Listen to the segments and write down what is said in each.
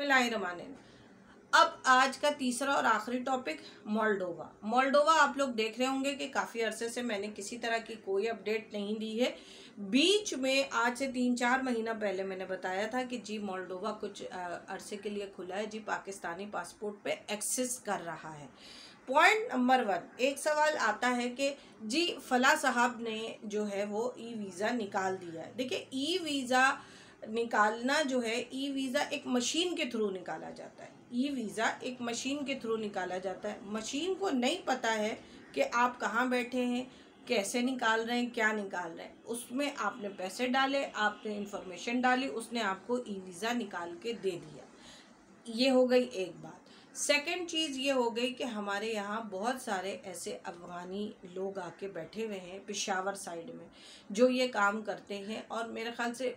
बिस्मिल्लाहिर्रहमानिर्रहीम। अब आज का तीसरा और आखिरी टॉपिक मोल्डोवा। मोल्डोवा आप लोग देख रहे होंगे कि काफ़ी अरसे से मैंने किसी तरह की कोई अपडेट नहीं दी है। बीच में आज से 3-4 महीना पहले मैंने बताया था कि जी मोल्डोवा कुछ अरसे के लिए खुला है, जी पाकिस्तानी पासपोर्ट पे एक्सेस कर रहा है। पॉइंट नंबर 1, एक सवाल आता है कि जी फला साहब ने जो है वो ई वीज़ा निकाल दिया है। देखिए, ई वीज़ा निकालना जो है, ई वीज़ा एक मशीन के थ्रू निकाला जाता है। ई वीज़ा एक मशीन के थ्रू निकाला जाता है। मशीन को नहीं पता है कि आप कहाँ बैठे हैं, कैसे निकाल रहे हैं, क्या निकाल रहे हैं। उसमें आपने पैसे डाले, आपने इंफॉर्मेशन डाली, उसने आपको ई वीज़ा निकाल के दे दिया। ये हो गई एक बात। सेकंड चीज़ ये हो गई कि हमारे यहाँ बहुत सारे ऐसे अफ़गानी लोग आके बैठे हुए हैं पेशावर साइड में, जो ये काम करते हैं, और मेरे ख़्याल से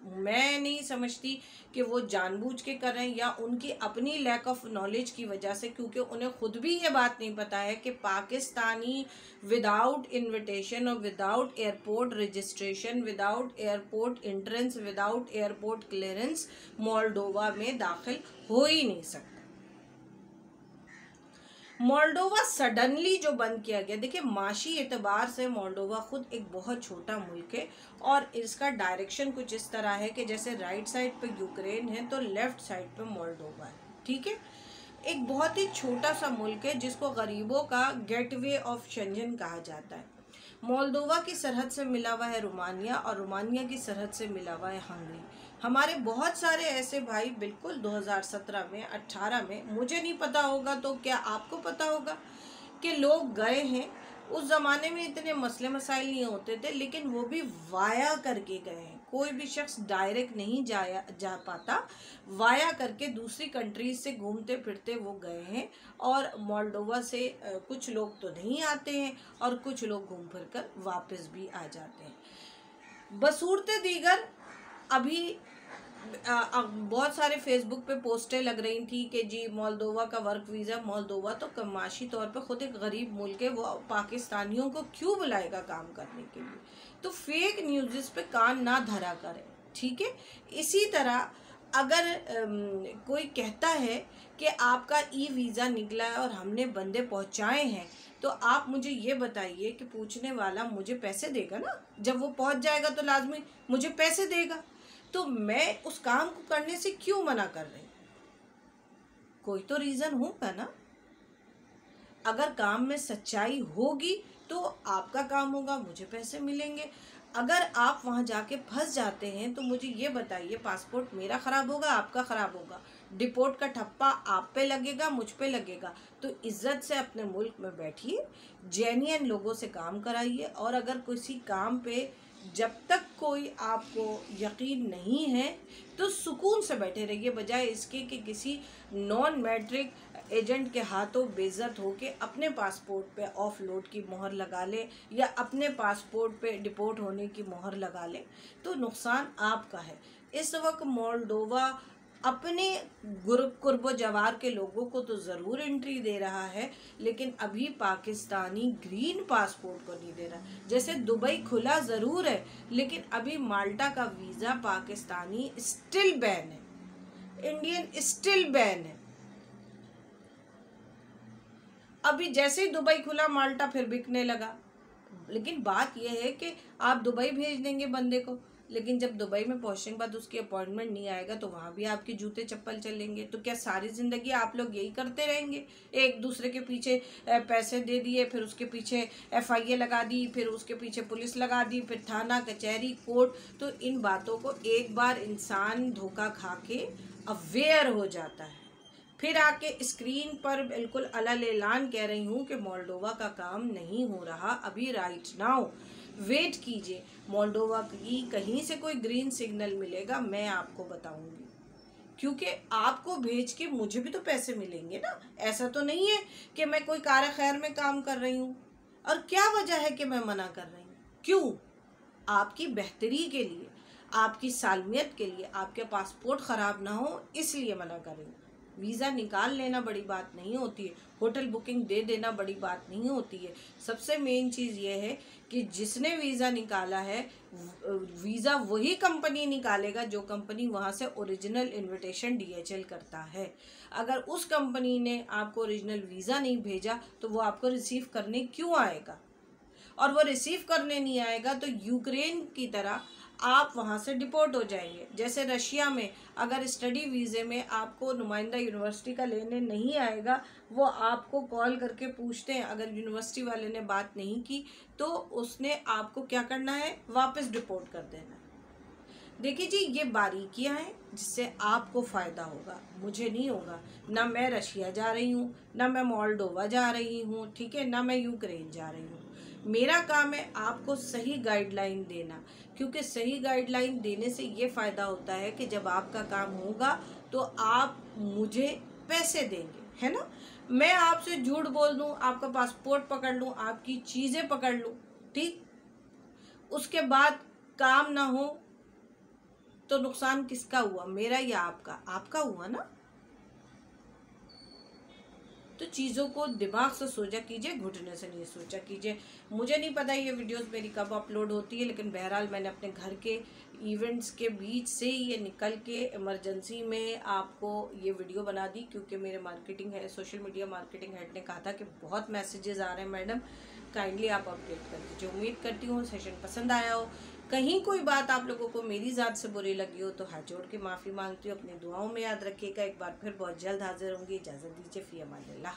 मैं नहीं समझती कि वो जानबूझ के कर रहे हैं या उनकी अपनी लैक ऑफ नॉलेज की वजह से, क्योंकि उन्हें खुद भी ये बात नहीं पता है कि पाकिस्तानी विदाउट इनविटेशन और without airport registration, without airport entrance, without airport clearance Moldova में दाखिल हो ही नहीं सकता। मोल्डोवा सडनली जो बंद किया गया, देखिए माशी एतबार से मोल्डोवा खुद एक बहुत छोटा मुल्क है और इसका डायरेक्शन कुछ इस तरह है कि जैसे राइट साइड पे यूक्रेन है तो लेफ्ट साइड पे मोल्डोवा है। ठीक है, एक बहुत ही छोटा सा मुल्क है जिसको गरीबों का गेटवे ऑफ शेंजन कहा जाता है। मोल्दोवा की सरहद से मिला हुआ है रोमानिया और रोमानिया की सरहद से मिला हुआ है हंगरी। हमारे बहुत सारे ऐसे भाई बिल्कुल 2017 में 18 में, मुझे नहीं पता होगा तो क्या आपको पता होगा, कि लोग गए हैं। उस ज़माने में इतने मसले मसाइल नहीं होते थे, लेकिन वो भी वाया करके गए हैं। कोई भी शख्स डायरेक्ट नहीं जा पाता, वाया करके दूसरी कंट्रीज से घूमते फिरते वो गए हैं। और मोल्डोवा से कुछ लोग तो नहीं आते हैं और कुछ लोग घूम फिर कर वापस भी आ जाते हैं। बसूरत दीगर अभी बहुत सारे फेसबुक पे पोस्टें लग रही थी कि जी मोल्दोवा का वर्क वीज़ा, मोल्दोवा तो कमाशी तौर पे खुद एक गरीब मुल्क है, वो पाकिस्तानियों को क्यों बुलाएगा काम करने के लिए। तो फेक न्यूज़ पे कान ना धरा करें, ठीक है। इसी तरह अगर कोई कहता है कि आपका ई वीज़ा निकला है और हमने बंदे पहुंचाए हैं, तो आप मुझे ये बताइए कि पूछने वाला मुझे पैसे देगा ना। जब वो पहुंच जाएगा तो लाजमी मुझे पैसे देगा, तो मैं उस काम को करने से क्यों मना कर रही? कोई तो रीज़न होगा ना। अगर काम में सच्चाई होगी तो आपका काम होगा, मुझे पैसे मिलेंगे। अगर आप वहाँ जाके फंस जाते हैं तो मुझे ये बताइए, पासपोर्ट मेरा ख़राब होगा, आपका ख़राब होगा, डिपोर्ट का ठप्पा आप पे लगेगा, मुझ पे लगेगा। तो इज़्ज़त से अपने मुल्क में बैठिए, जेन्युइन लोगों से काम कराइए, और अगर किसी काम पे जब तक कोई आपको यकीन नहीं है तो सुकून से बैठे रहिए, बजाय इसके कि किसी नॉन मैट्रिक एजेंट के हाथों बेइज्जत होके अपने पासपोर्ट पे ऑफ लोड की मोहर लगा ले या अपने पासपोर्ट पे डिपोर्ट होने की मोहर लगा ले, तो नुकसान आपका है। इस वक्त मोल्डोवा अपने कुर्बो जवार के लोगों को तो ज़रूर एंट्री दे रहा है, लेकिन अभी पाकिस्तानी ग्रीन पासपोर्ट को नहीं दे रहा। जैसे दुबई खुला ज़रूर है, लेकिन अभी माल्टा का वीज़ा पाकिस्तानी स्टिल बैन है, इंडियन स्टिल बैन है। अभी जैसे ही दुबई खुला माल्टा फिर बिकने लगा। लेकिन बात यह है कि आप दुबई भेज देंगे बंदे को, लेकिन जब दुबई में पहुंचने के बाद उसकी अपॉइंटमेंट नहीं आएगा तो वहाँ भी आपके जूते चप्पल चलेंगे। तो क्या सारी ज़िंदगी आप लोग यही करते रहेंगे, एक दूसरे के पीछे पैसे दे दिए, फिर उसके पीछे FIA लगा दी, फिर उसके पीछे पुलिस लगा दी, फिर थाना कचहरी कोर्ट। तो इन बातों को एक बार इंसान धोखा खा के अवेयर हो जाता है, फिर आके स्क्रीन पर बिल्कुल अलग ऐलान कह रही हूँ कि मोल्डोवा का काम नहीं हो रहा अभी राइट नाउ। वेट कीजिए, मोल्डोवा की कहीं से कोई ग्रीन सिग्नल मिलेगा, मैं आपको बताऊंगी, क्योंकि आपको भेज के मुझे भी तो पैसे मिलेंगे ना। ऐसा तो नहीं है कि मैं कोई कार खैर में काम कर रही हूँ। और क्या वजह है कि मैं मना कर रही हूँ? क्यों? आपकी बेहतरी के लिए, आपकी सालमियत के लिए, आपके पासपोर्ट ख़राब ना हो, इसलिए मना कर रही हूँ। वीज़ा निकाल लेना बड़ी बात नहीं होती है, होटल बुकिंग दे देना बड़ी बात नहीं होती है। सबसे मेन चीज़ ये है कि जिसने वीज़ा निकाला है, वीज़ा वही कंपनी निकालेगा जो कंपनी वहाँ से ओरिजिनल इनविटेशन DHL करता है। अगर उस कंपनी ने आपको ओरिजिनल वीज़ा नहीं भेजा तो वो आपको रिसीव करने क्यों आएगा? और वो रिसीव करने नहीं आएगा तो यूक्रेन की तरह आप वहाँ से डिपोर्ट हो जाएंगे। जैसे रशिया में अगर स्टडी वीज़े में आपको नुमाइंदा यूनिवर्सिटी का लेने नहीं आएगा, वो आपको कॉल करके पूछते हैं, अगर यूनिवर्सिटी वाले ने बात नहीं की तो उसने आपको क्या करना है, वापस डिपोर्ट कर देना है। देखिए जी, ये बारीकियां हैं जिससे आपको फ़ायदा होगा, मुझे नहीं होगा। ना मैं रशिया जा रही हूँ, ना मैं मोल्डोवा जा रही हूँ, ठीक है, ना मैं यूक्रेन जा रही हूँ। मेरा काम है आपको सही गाइडलाइन देना, क्योंकि सही गाइडलाइन देने से ये फ़ायदा होता है कि जब आपका काम होगा तो आप मुझे पैसे देंगे, है ना। मैं आपसे झूठ बोल दूँ, आपका पासपोर्ट पकड़ लूँ, आपकी चीज़ें पकड़ लूँ, ठीक, उसके बाद काम ना हो तो नुकसान किसका हुआ, मेरा या आपका? आपका हुआ ना। तो चीज़ों को दिमाग से सोचा कीजिए, घुटने से नहीं सोचा कीजिए। मुझे नहीं पता ये वीडियोस मेरी कब अपलोड होती है, लेकिन बहरहाल मैंने अपने घर के इवेंट्स के बीच से ये निकल के इमरजेंसी में आपको ये वीडियो बना दी, क्योंकि मेरे मार्केटिंग है, सोशल मीडिया मार्केटिंग हेड ने कहा था कि बहुत मैसेजेस आ रहे हैं मैडम, काइंडली आप अपडेट कर दीजिए। उम्मीद करती हूँ सेशन पसंद आया हो। कहीं कोई बात आप लोगों को मेरी ज़ात से बुरी लगी हो तो हाथ जोड़ के माफ़ी मांगती हूँ। अपनी दुआओं में याद रखिएगा। एक बार फिर बहुत जल्द हाजिर होंगी। इजाज़त दीजिए। फ़ी अमान अल्लाह।